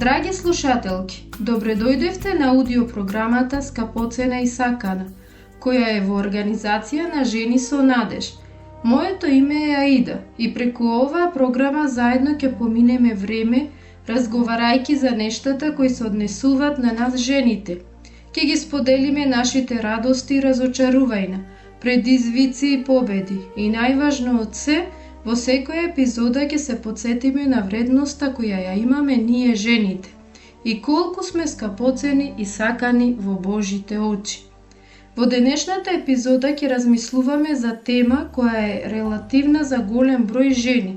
Драги слушателки, добре дојдевте на аудиопрограмата Скапоцена и сакана, која е во организација на Жени со надеж. Моето име е Аида и преку оваа програма заедно ќе поминеме време разговарајќи за нештата кои се однесуваат на нас жените. Ќе ги споделиме нашите радости и разочарувања, предизвици и победи и најважно од се, во секоја епизода ќе се потсетиме на вредноста која ја имаме ние жените и колку сме скапоцени и сакани во Божите очи. Во денешната епизода ќе размислуваме за тема која е релативна за голем број жени.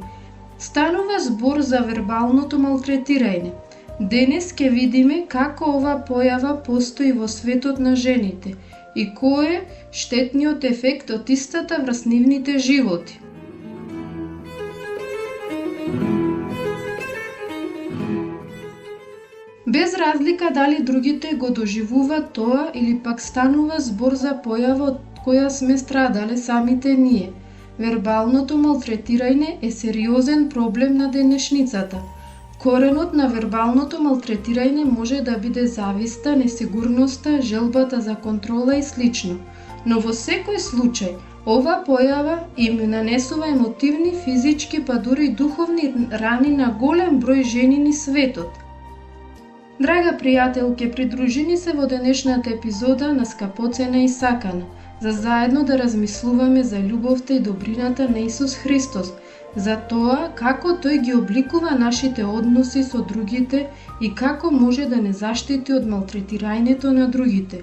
Станува збор за вербалното малтретирање. Денес ќе видиме како ова појава постои во светот на жените и кој е штетниот ефект од истата врз нивните животи. Без разлика дали другите го доживуваат тоа или пак станува збор за појава од која сме страдале самите ние. Вербалното малтретирање е сериозен проблем на денешницата. Коренот на вербалното малтретирање може да биде зависта, несигурноста, желбата за контрола и слично. Но во секој случај, ова појава им нанесува емотивни, физички, па дури духовни рани на голем број жени низ светот. Драга пријателке, придружи ни се во денешната епизода на Скапоцена и сакана, за заедно да размислуваме за љубовта и добрината на Исус Христос, за тоа како тој ги обликува нашите односи со другите и како може да не заштити од малтретирањето на другите.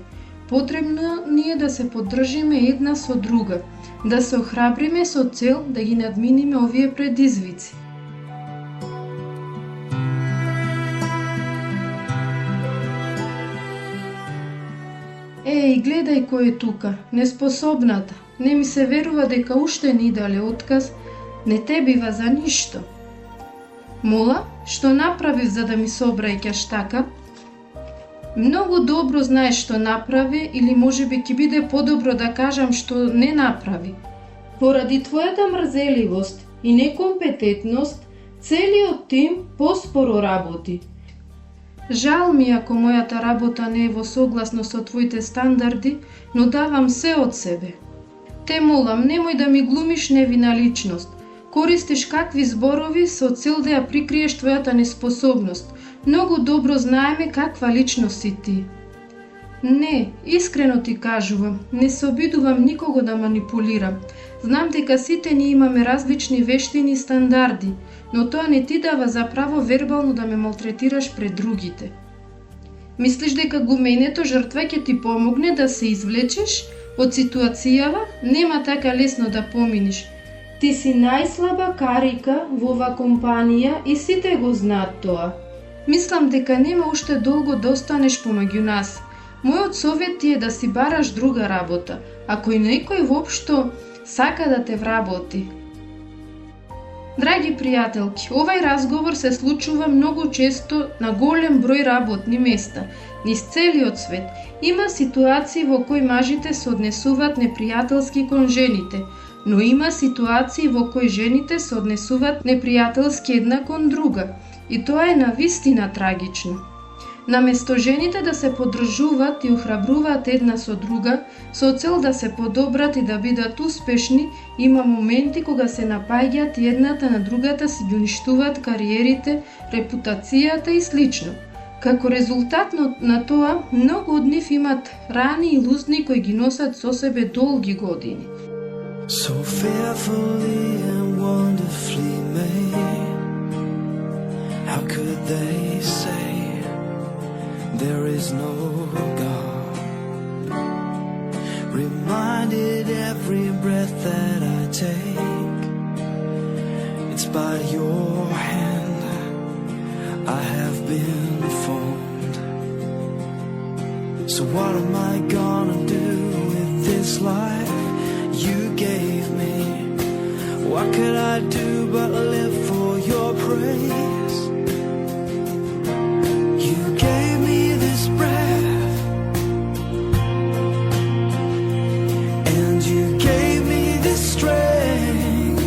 Потребно ни е да се поддржиме една со друга, да се охрабриме со цел да ги надминиме овие предизвици. Еј, гледај кој е тука, неспособната, не ми се верува дека уште ни дале отказ, не те бива за ништо. Мола, што направив за да ми се обраќаш така? Многу добро знаеш што направи или можеби ќе биде подобро да кажам што не направи. Поради твојата мрзеливост и некомпетентност, целиот тим поспоро работи. Жал ми ако мојата работа не е во согласно со твоите стандарди, но давам се од себе. Те молам, немој да ми глумиш невина личност. Користиш какви зборови со цел да ја прикриеш твојата неспособност. Многу добро знаеме каква личност си ти. Не, искрено ти кажувам, не се обидувам никого да манипулирам. Знам дека сите ние имаме различни вештини и стандарди, но тоа не ти дава за право вербално да ме малтретираш пред другите. Мислиш дека глумењето жртва ќе ти помогне да се извлечеш од ситуацијава? Нема така лесно да поминиш. Ти си најслаба карика во ова компанија и сите го знаат тоа. Мислам дека нема уште долго да останеш помеѓу нас. Мојот совет ти е да си бараш друга работа, ако и некој воопшто сака да те вработи. Драги пријателки, овај разговор се случува многу често на голем број работни места, низ целиот свет. Има ситуации во кои мажите се однесуваат непријателски кон жените, но има ситуации во кои жените се однесуваат непријателски една кон друга, и тоа е навистина трагично. Наместо жените да се поддржуваат и охрабруваат една со друга, со цел да се подобрат и да бидат успешни, има моменти кога се напаѓаат и едната на другата си ги уништуваат кариерите, репутацијата и слично. Како резултат на тоа, многу од нив имат рани и лузни кои ги носат со себе долги години. So fearfully and wonderfully made. How could they say there is no God? Reminded every breath that I take, it's by your hand I have been formed. So what am I gonna do with this life you gave me? What could I do but live for your praise? You gave me this breath, and you gave me this strength,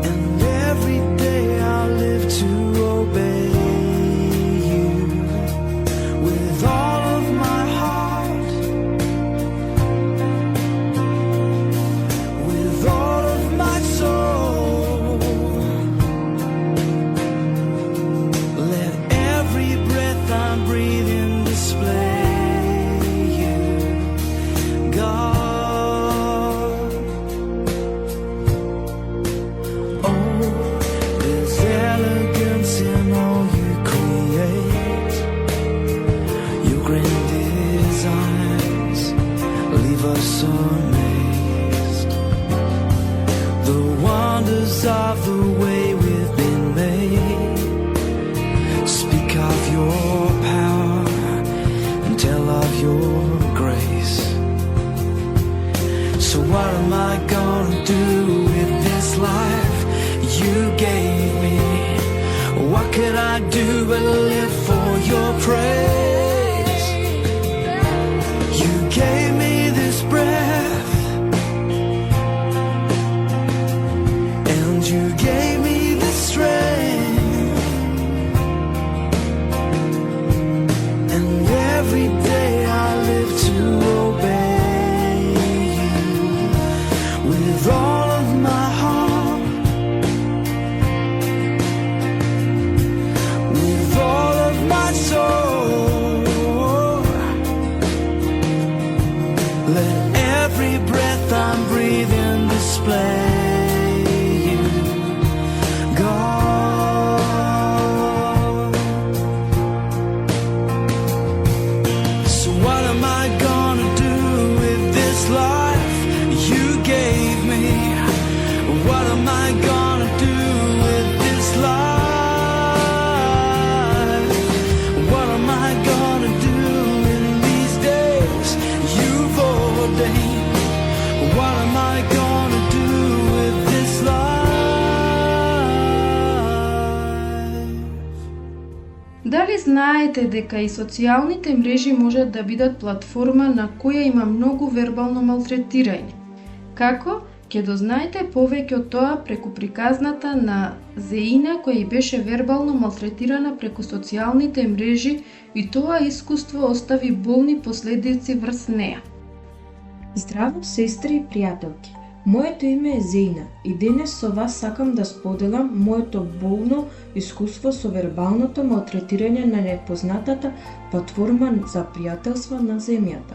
and every day I'll live what can I do but live for your praise? You gave me this breath, and you gave me the strength, and every day I live to obey you with all of my heart, with all of my soul. Let every breath I'm breathing display you, God. So what am I gonna do with this life you gave me? What am I gonna do with this life? What am I gonna do in these days you've ordained? What am I gonna do with this life? Дали знаете дека и социјалните мрежи можат да бидат платформа на која има многу вербално малтретирање? Како? Ќе дознаете повеќе од тоа преку приказната на Зеина која и беше вербално малтретирана преку социјалните мрежи и тоа искуство остави болни последици врз неа. Здраво, сестри и пријателки. Моето име е Зеина и денес со вас сакам да споделам моето болно искуство со вербалното малтретирање на непознатата платформа за пријателства на земјата.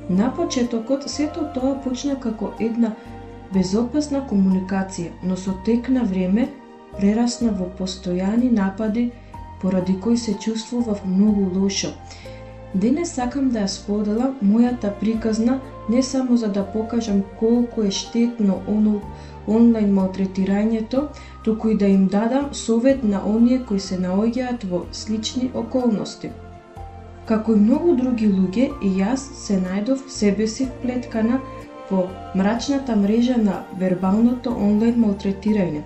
На почетокот сето тоа почна како една безопасна комуникација, но со тек на време прерасна во постојани напади поради кои се чувствував многу лошо. Денес сакам да ја споделам мојата приказна не само за да покажам колку е штетно онлайн малтретирањето, туку и да им дадам совет на оние кои се наоѓаат во слични околности. Како и многу други луѓе, и јас се најдов себе си вплеткана во мрачната мрежа на вербалното онлайн малтретирање.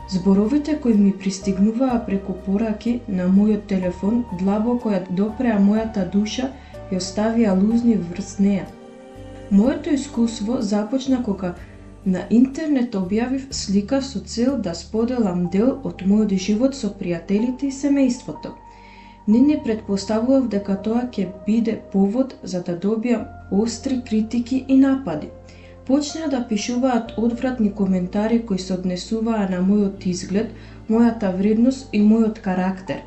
Зборовите кои ми пристигнуваа преку пораки на мојот телефон длабоко ја допреа мојата душа и оставија лузни врз неа. Моето искуство започна кога на интернет објавив слика со цел да споделам дел од мојот живот со пријателите и семејството. Не претпоставував дека тоа ќе биде повод за да добијам остри критики и напади. Почнаа да пишуваат одвратни коментари кои се однесуваа на мојот изглед, мојата вредност и мојот карактер.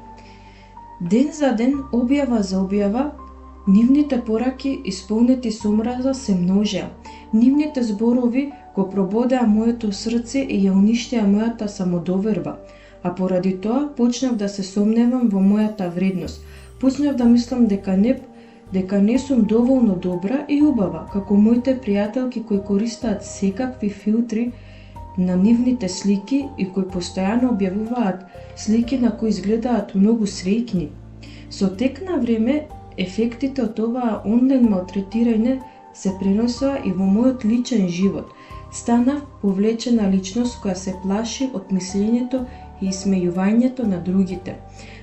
Ден за ден, објава за објава, нивните пораки исполнети со омраза се множеа. Нивните зборови го прободеа моето срце и ја уништија мојата самодоверба, а поради тоа почнав да се сомневам во мојата вредност. Почнав да мислам дека не сум доволно добра и убава, како моите пријателки кои користаат секакви филтри на нивните слики и кои постојано објавуваат слики на кои изгледаат многу среќни. Со тек на време, ефектите од оваа онлайн малтретирање се пренесоа и во мојот личен живот. Станав повлечена личност која се плаши од мислењето и исмејувањето на другите.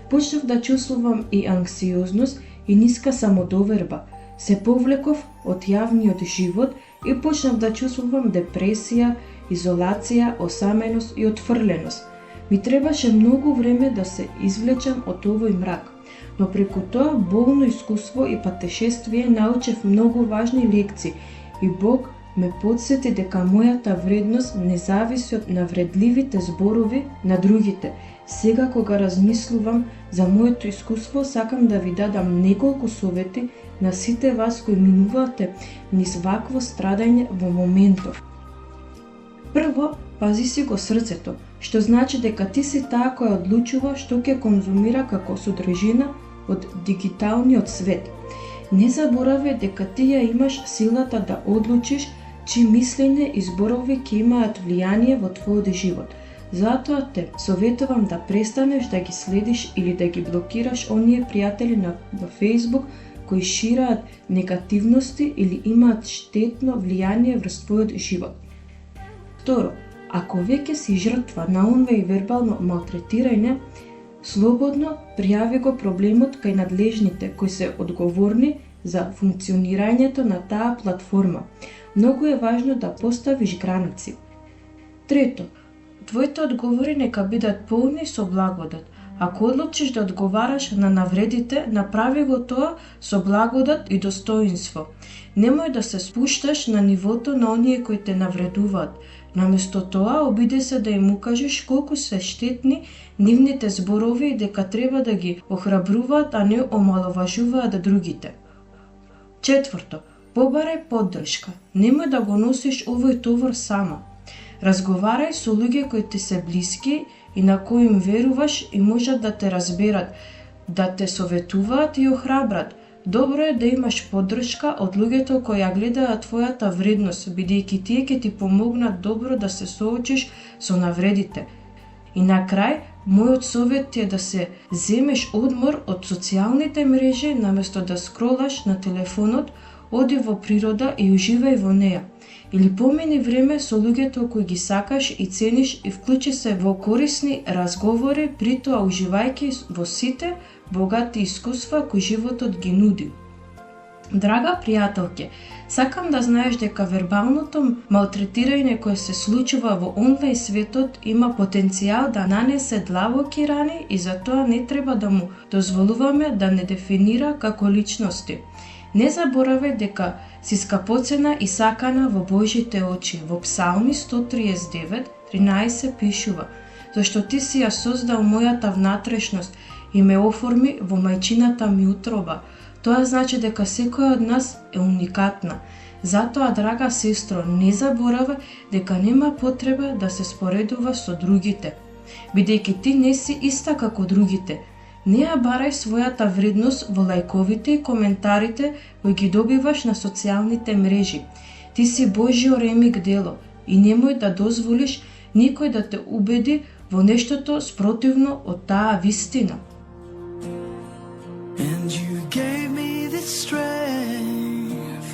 Почнав да чувствувам и анксиозност и ниска самодоверба. Се повлеков од јавниот живот и почнав да чувствувам депресија, изолација, осаменост и отфрленост. Ми требаше многу време да се извлечам од овој мрак, но преку тоа болно искуство и патешествие научев многу важни лекции и Бог ме подсети дека мојата вредност не зависи од навредливите зборови на другите. Сега кога размислувам за моето искуство, сакам да ви дадам неколку совети на сите вас кои минувате низ вакво страдање во моментов. Прво, пази си го срцето, што значи дека ти си таа која одлучува што ќе конзумира како содржина од дигиталниот свет. Не заборавај дека ти ја имаш силата да одлучиш чии мислење и зборови ќе имаат влијание во твојот живот. Затоа те советувам да престанеш да ги следиш или да ги блокираш оние пријатели на Facebook кои шираат негативности или имаат штетно влијание врз твојот живот. Второ, ако веќе си жртва на онлайн вербално малтретирање, Слободно пријави го проблемот кај надлежните кои се одговорни за функционирањето на таа платформа. Многу е важно да поставиш граници. Трето, твоите одговори нека бидат полни со благодат. Ако одлучиш да одговараш на навредите, направи го тоа со благодат и достоинство. Немој да се спушташ на нивото на оние кои те навредуваат. Наместо тоа, обиди се да им укажеш колку се штетни нивните зборови и дека треба да ги охрабруваат, а не омаловажуваат другите. Четврто, побарај поддршка. Немој да го носиш овој товар сама. Разговарај со луѓе кои ти се блиски и на кои им веруваш и можат да те разберат, да те советуваат и охрабрат. Добро е да имаш поддршка од луѓето кои ја гледаат твојата вредност, бидејќи тие ќе ти помогнат добро да се соочиш со навредите. И на крај, мојот совет ти е да се земеш одмор од социјалните мрежи, наместо да скролаш на телефонот, оди во природа и уживај во неа. Или помени време со луѓето кои ги сакаш и цениш и вклучи се во корисни разговори, притоа уживајќи во сите богати искуства кои животот ги нуди. Драга пријателке, сакам да знаеш дека вербалното малтретирање кое се случува во онлайн светот има потенцијал да нанесе длабоки рани и затоа не треба да му дозволуваме да не дефинира како личности. Не заборавај дека си скапоцена и сакана во Божите очи. Во Псалми 139:13 пишува: зашто ти си ја создал мојата внатрешност и ме оформи во мајчината ми утроба. Тоа значи дека секоја од нас е уникатна. Затоа, драга сестро, не заборавај дека нема потреба да се споредува со другите, бидејќи ти не си иста како другите. Не ја барај својата вредност во лајковите и коментарите кои ги добиваш на социјалните мрежи. Ти си Божјо ремик дело и немој да дозволиш никој да те убеди во нештото спротивно од таа вистина. And you gave me this strength,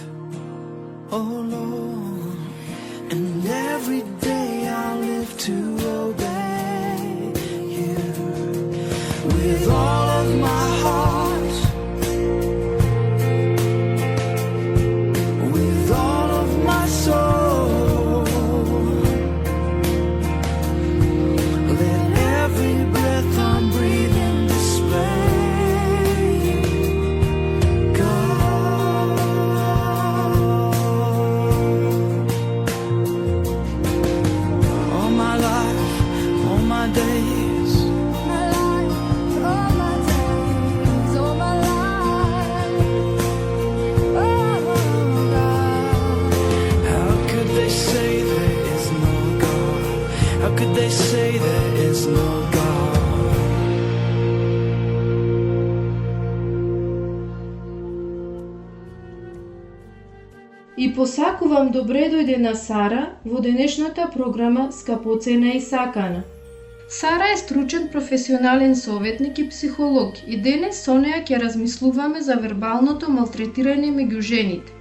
oh Lord, and every day I'll live to obey you with all of my heart, with all of my soul. Let every breath I'm breathing display God. All my life, all my days, could they say there is no God? И посакувам добре дојде на Сара во денешната програма Скапоцена и сакана. Сара е стручен професионален советник и психолог и денес со неа ќе размислуваме за вербалното малтретирање меѓу жените.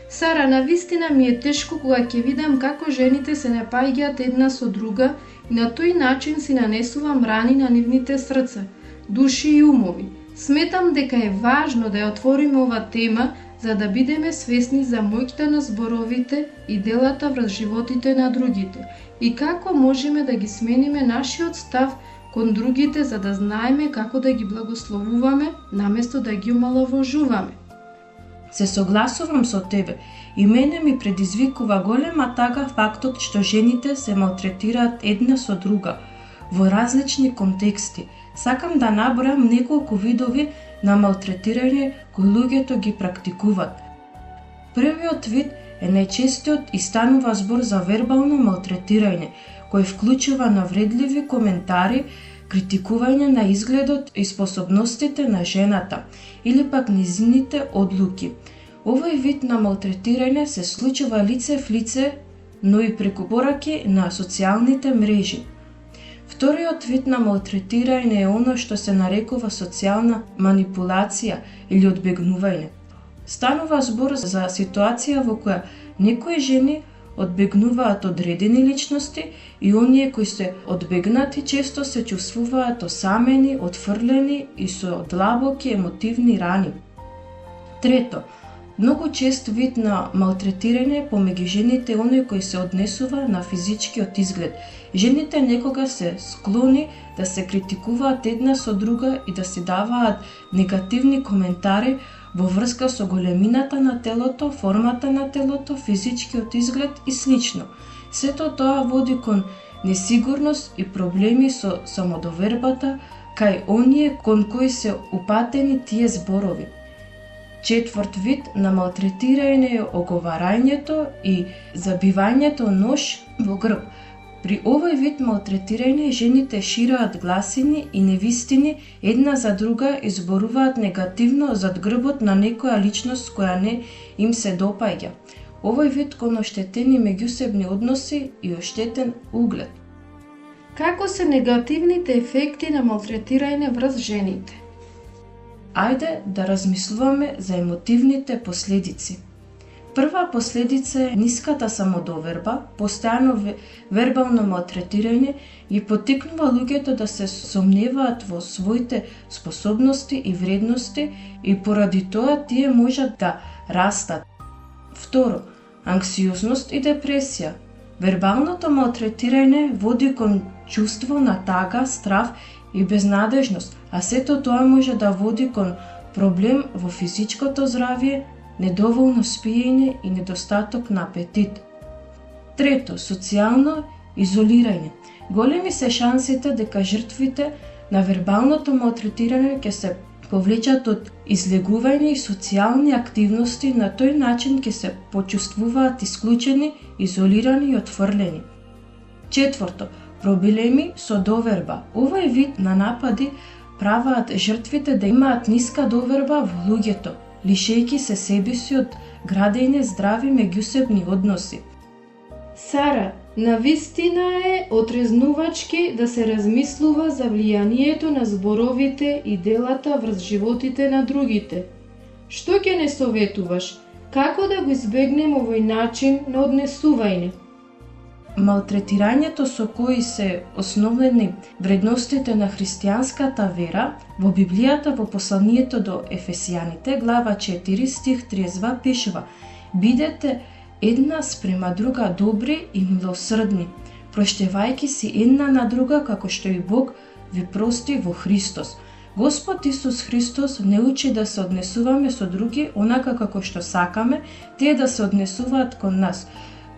Сара, навистина ми е тешко кога ќе видам како жените се напаѓаат една со друга и на тој начин си нанесувам рани на нивните срца, души и умови. Сметам дека е важно да ја отвориме ова тема за да бидеме свесни за моќта на зборовите и делата врз животите на другите и како можеме да ги смениме нашиот став кон другите за да знаеме како да ги благословуваме наместо да ги омаловажуваме. Се согласувам со тебе и мене ми предизвикува голема тага фактот што жените се малтретираат една со друга во различни контексти. Сакам да набројам неколку видови на малтретирање кои луѓето ги практикуваат. Првиот вид е најчестиот и станува збор за вербално малтретирање, кој вклучува навредливи коментари, критикување на изгледот и способностите на жената или пак низините одлуки. Овој вид на малтретирање се случува лице в лице, но и преку пораки на социјалните мрежи. Вториот вид на малтретирање е оно што се нарекува социјална манипулација или одбегнување. Станува збор за ситуација во која некои жени одбегнуваат одредени личности и оние кои се одбегнати често се чувствуваат осамени, отфрлени и со длабоки емотивни рани. Трето, многу чест вид на малтретирање помеѓу жените е оној кој се однесува на физичкиот изглед. Жените некога се склони да се критикуваат една со друга и да си даваат негативни коментари во врска со големината на телото, формата на телото, физичкиот изглед и слично. Сето тоа води кон несигурност и проблеми со самодовербата кај оние кон кои се упатени тие зборови. Четврт вид на малтретирање е оговарањето и забивањето нож во грб. При овој вид малтретирање жените шираат гласини и невистини една за друга и зборуваат негативно зад грбот на некоја личност која не им се допаѓа. Овој вид кон оштетени меѓусебни односи и оштетен углед. Како се негативните ефекти на малтретирање врз жените? Ајде да размислуваме за емотивните последици. Прва последица е ниската самодоверба, постојано вербално малтретирање ги поттикнува луѓето да се сомневаат во своите способности и вредности и поради тоа тие можат да растат. Второ, анксиозност и депресија. Вербалното малтретирање води кон чувство на тага, страв и безнадежност, а сето тоа може да води кон проблем во физичкото здравје, недоволно спиење и недостаток на апетит. Трето, социјално изолирање. Големи се шансите дека жртвите на вербалното малтретирање ќе се повлечат од излегување и социјални активности, на тој начин ќе се почувствуваат исклучени, изолирани и отфрлени. Четврто, проблеми со доверба. Овој вид на напади праваат жртвите да имаат ниска доверба во луѓето, лишејќи се себе си од градење здрави меѓусебни односи. Сара, навистина е отрезнувачки да се размислува за влијанието на зборовите и делата врз животите на другите. Што ќе не советуваш? Како да го избегнем овој начин на однесување? Малтретирањето со кои се основни вредностите на христијанската вера, во Библијата во посланието до Ефесијаните, глава 4, стих 32 пишува: бидете една спрема друга добри и милосрдни, проштевајќи си една на друга како што и Бог ви прости во Христос. Господ Исус Христос не учи да се однесуваме со други онака како што сакаме тие да се однесуваат кон нас.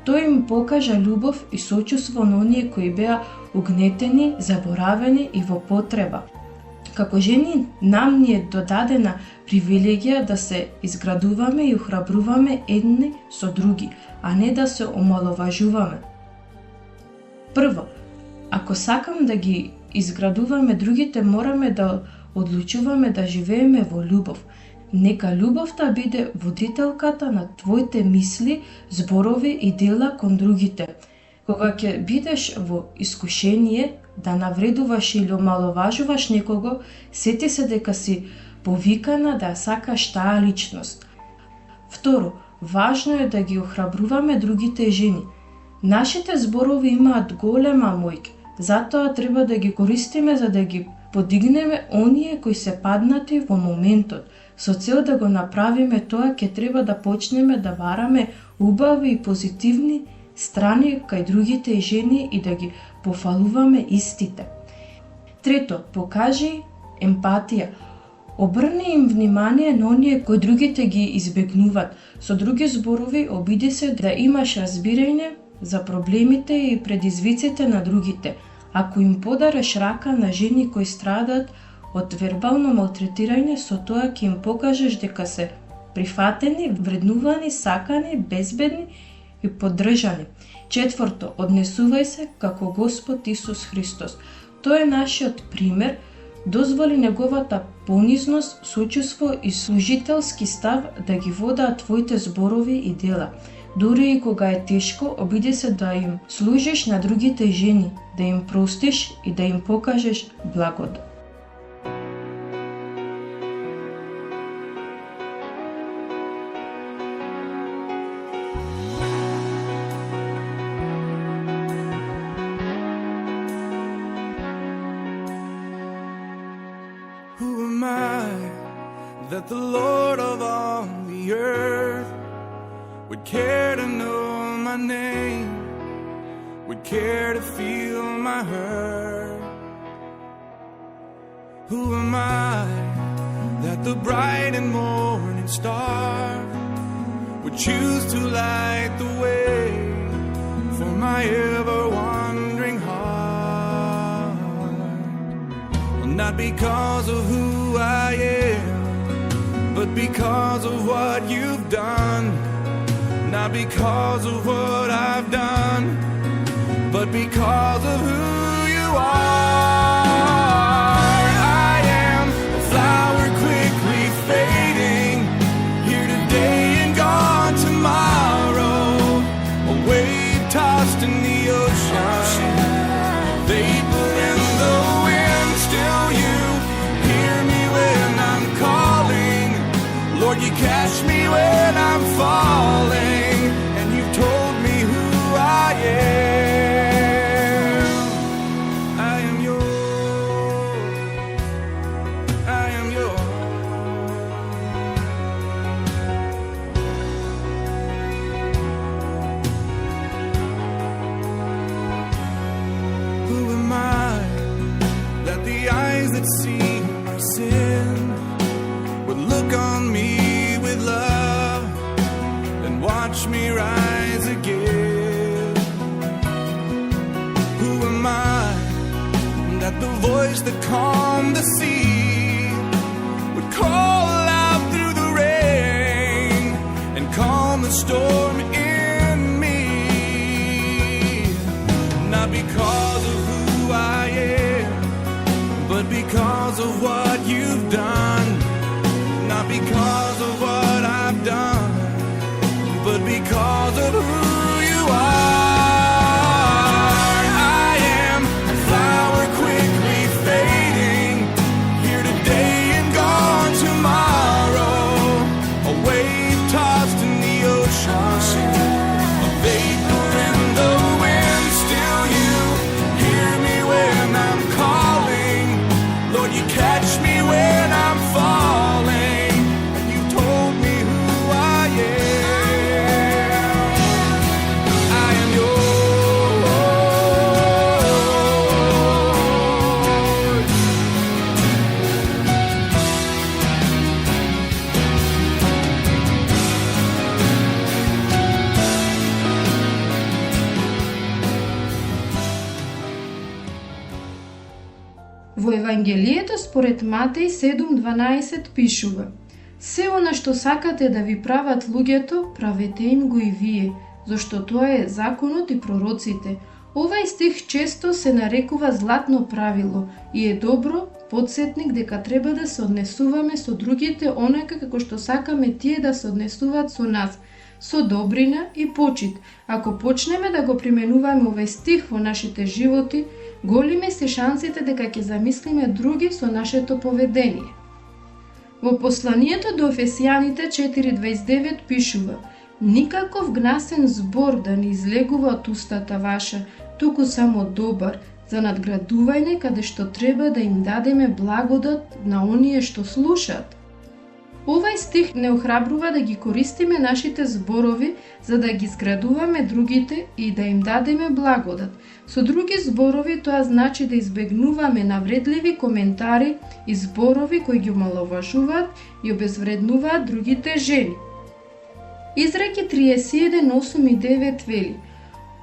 Тој им покажа љубов и сочувство на оние кои беа угнетени, заборавени и во потреба. Како жени, нам ни е додадена привилегија да се изградуваме и охрабруваме едни со други, а не да се омаловажуваме. Прво, ако сакам да ги изградуваме другите, мораме да одлучуваме да живееме во љубов. Нека љубовта биде водителката на твоите мисли, зборови и дела кон другите. Кога ќе бидеш во искушение да навредуваш или омаловажуваш некого, сети се дека си повикана да сакаш таа личност. Второ, важно е да ги охрабруваме другите жени. Нашите зборови имаат голема моќ, затоа треба да ги користиме за да ги подигнеме оние кои се паднати во моментот. Со цел да го направиме тоа, ќе треба да почнеме да бараме убави и позитивни страни кај другите жени и да ги пофалуваме истите. Трето, покажи емпатија. Обрни им внимание на оние кои другите ги избегнуваат. Со други зборови, обиди се да имаш разбирање за проблемите и предизвиците на другите. Ако им подареш рака на жени кои страдаат од вербално малтретирање, со тоа ќе им покажеш дека се прифатени, вреднувани, сакани, безбедни и поддржани. Четврто, однесувај се како Господ Исус Христос. Тој е нашиот пример, дозволи неговата понизност, сочувство и служителски став да ги водаат твоите зборови и дела. Дури и кога е тешко, обиди се да им служиш на другите жени, да им простиш и да им покажеш благодат. Who am I that the Lord of all the earth would care to know my name, would care to feel my hurt? Who am I that the bright and morning star would choose to light the way for my ever-wandering heart? Well, not because of who I am, but because of what you've done. Not because of what I've done, but because of who you are. I am a flower quickly fading, here today and gone tomorrow, a wave tossed in the ocean, vapor in the wind. Still you hear me when I'm calling, Lord, you catch me when I'm falling, and you've told me who I am. I am yours. I am yours. Who am I that the eyes that see my sin would look on me with love and watch me rise again? Who am I that the voice that calmed the sea would call out through the rain and calm the storm in me? Not because of who I am, but because of what you've done. Not because of what I've done, but because of who you are. I am a flower quickly fading, here today and gone tomorrow, a wave tossed in the ocean, a vapor in the wind. Still you hear me when I'm calling, Lord, you catch me when I'm falling, and you told me who I am. I am yours. Во Евангелието според Матеј 7:12 пишува: Се она што сакате да ви прават луѓето, правете им го и вие, зашто тоа е законот и пророците. Овај стих често се нарекува златно правило и е добро подсетник дека треба да се однесуваме со другите онака како што сакаме тие да се однесуваат со нас, со добрина и почит. Ако почнеме да го применуваме овој стих во нашите животи, големи се шансите дека ќе замислиме други со нашето поведение. Во посланието до Ефесијаните 4:29 пишува: Никаков гнасен збор да не излегува од устата ваша, туку само добар, за надградување каде што треба да им дадеме благодат на оние што слушаат. Овај стих не охрабрува да ги користиме нашите зборови за да ги зградуваме другите и да им дадеме благодат. Со други зборови тоа значи да избегнуваме навредливи коментари и зборови кои ги омаловажуваат и обезвреднуваат другите жени. Изреки 31:8 и 9 вели: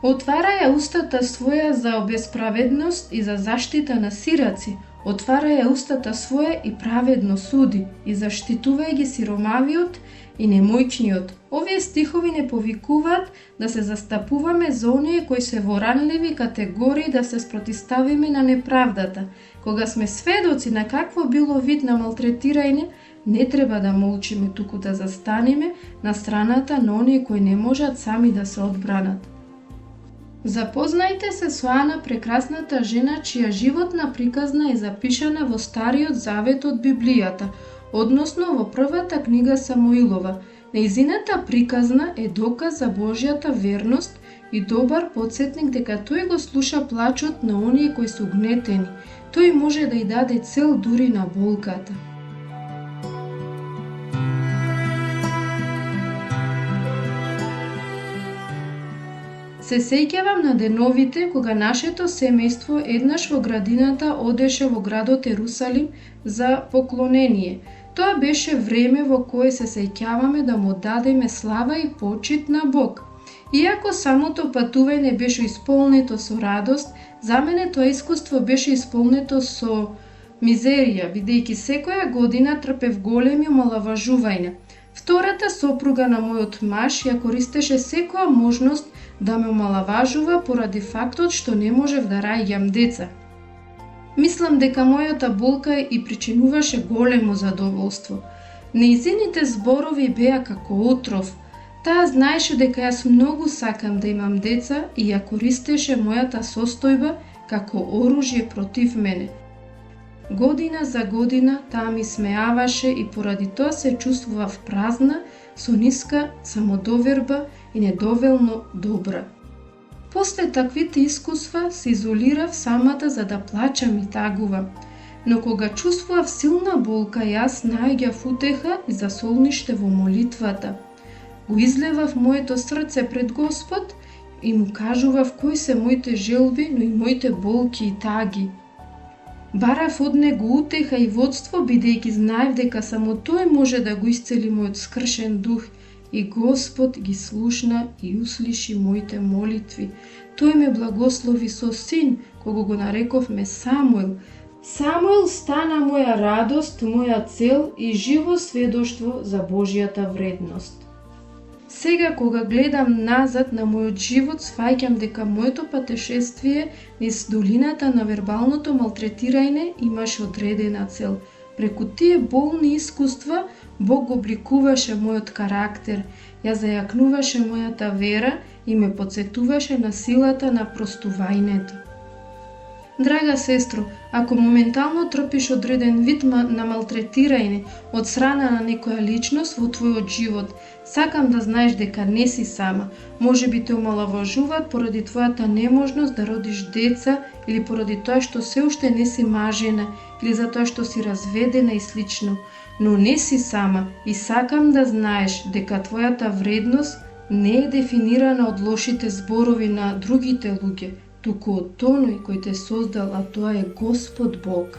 Отвараја устата своја за обесправедност и за заштита на сираци, отвараја устата своја и праведно суди, и заштитувај ги сиромавиот и немојчниот. Овие стихови не повикуваат да се застапуваме за оние кои се во ранливи категории, да се спротиставиме на неправдата. Кога сме сведоци на какво било вид на малтретирање, не треба да молчиме, туку да застанеме на страната на оние кои не можат сами да се одбранат. Запознајте се со Ана, прекрасната жена, чија животна приказна е запишана во Стариот Завет од Библијата, односно во првата книга Самуилова. Нејзината приказна е доказ за Божјата верност и добар подсетник дека тој го слуша плачот на оние кои се угнетени. Тој може да й даде цел дури на болката. Се сеќавам на деновите кога нашето семејство еднаш во градината одеше во градот Ерусалим за поклонение. Тоа беше време во кое се сеќаваме да му дадеме слава и почит на Бог. Иако самото патување беше исполнето со радост, за мене тоа искуство беше исполнето со мизерија, бидејќи секоја година трпев големи омаловажувања. Втората сопруга на мојот маж ја користеше секоја можност да ме омаловажува поради фактот што не можев да раѓам деца. Мислам дека мојата болка и причинуваше големо задоволство. Нејзините зборови беа како отров. Таа знаеше дека јас многу сакам да имам деца и ја користеше мојата состојба како оружје против мене. Година за година таа ми смеаваше и поради тоа се чувствував празна, со ниска самодоверба и недоволно добра. После таквите искуства се изолирав самата за да плачам и тагувам. Но кога чувствував силна болка, јас наоѓав утеха и засолниште во молитвата. Го излевав моето срце пред Господ и му кажував кои се моите желби, но и моите болки и таги. Барав од него утеха и водство, бидејќи знаев дека само тој може да го исцели мојот скршен дух, и Господ ги слушна и услиши моите молитви. Тој ме благослови со син, кого го нарековме Самуил. Самуил стана моја радост, моја цел и живо сведоштво за Божјата вредност. Сега, кога гледам назад на мојот живот, сваќам дека моето патешествие низ долината на вербалното малтретирање имаше одредена цел. Преку тие болни искуства, Бог обликуваше мојот карактер, ја зајакнуваше мојата вера и ме потсетуваше на силата на простувањето. Драга сестро, ако моментално трпиш одреден вид на малтретирање од страна на некоја личност во твојот живот, сакам да знаеш дека не си сама. Може би те омаловажуваат поради твојата неможност да родиш деца или поради тоа што се уште не си мажена или затоа што си разведена и слично. Но не си сама и сакам да знаеш дека твојата вредност не е дефинирана од лошите зборови на другите луѓе, туку од тоној кој те создал, а тоа е Господ Бог.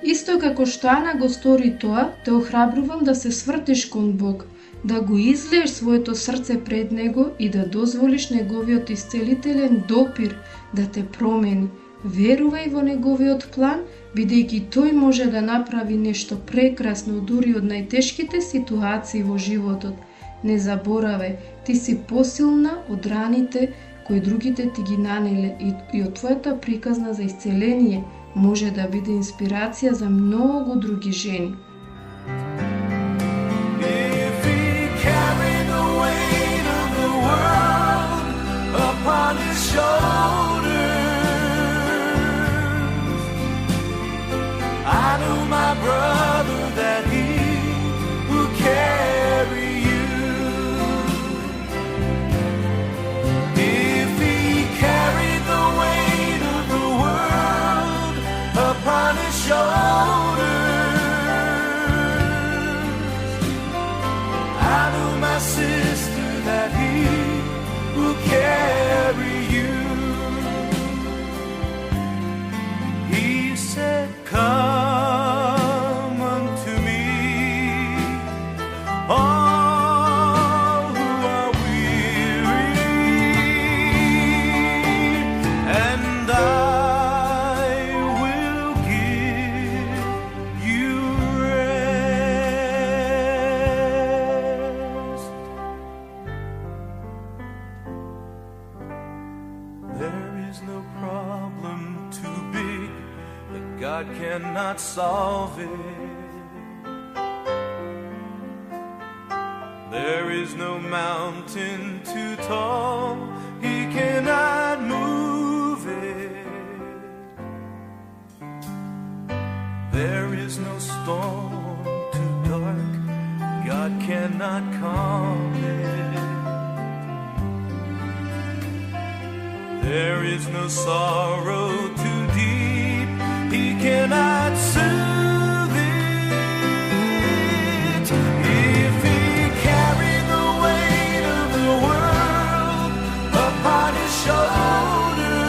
Исто како што Ана го стори тоа, те охрабрувам да се свртиш кон Бог, да го излееш своето срце пред Него и да дозволиш Неговиот исцелителен допир да те промени. Верувај во Неговиот план, бидејќи Тој може да направи нешто прекрасно дури од најтешките ситуации во животот. Не заборавај, ти си посилна од раните кои другите ти ги нанеле и од твојата приказна за исцеление може да биде инспирација за многу други жени. I know my brother that he will carry you. If he carried the weight of the world upon his shoulders, I know my sister that he will carry you. He said, come unto me, all who are weary, and I will give you rest. There is no problem too big that God cannot solve it. There is no mountain too tall, He cannot move it. There is no storm too dark, God cannot calm it. There is no sorrow too deep, cannot soothe it. If he carried the weight of the world upon his shoulders,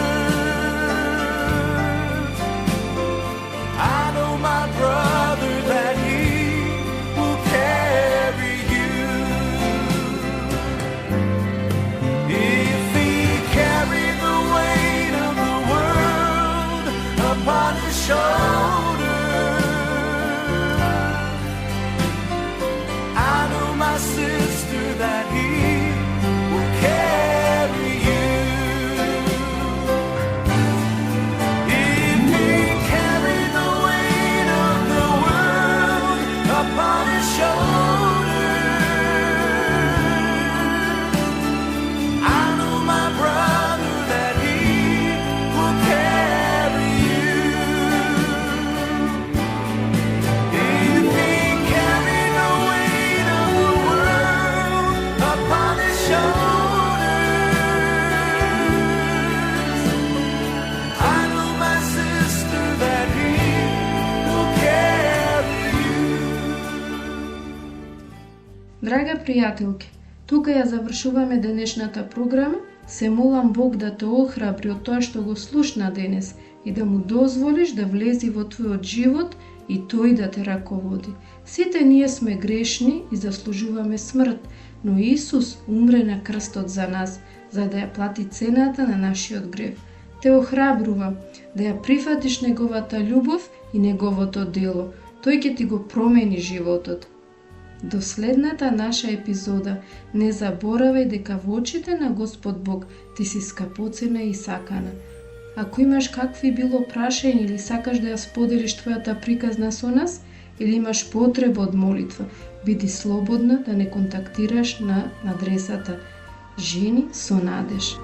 I know my brother that he will carry you. If he carried the weight of the world upon his shoulders, I know my sister that he will carry you. If he carried the weight of the world upon his shoulders, I know my brother that he will carry you. If he carried the weight of the world upon his shoulders, I know my sister that he will carry you. Драга пријателки, тука ја завршуваме денешната програма. Се молам Бог да те охрабри од тоа што го слушна денес и да му дозволиш да влези во твојот живот и тој да те раководи. Сите ние сме грешни и заслужуваме смрт, но Исус умре на крстот за нас, за да ја плати цената на нашиот грев. Те охрабрувам да ја прифатиш неговата љубов и неговото дело. Тој ќе ти го промени животот. До следната наша епизода, не заборавај дека во очите на Господ Бог ти си скапоцена и сакана. Ако имаш какви било прашања или сакаш да ја споделиш твојата приказна со нас, или имаш потреба од молитва, биди слободна да не контактираш на адресата Жени со надеж.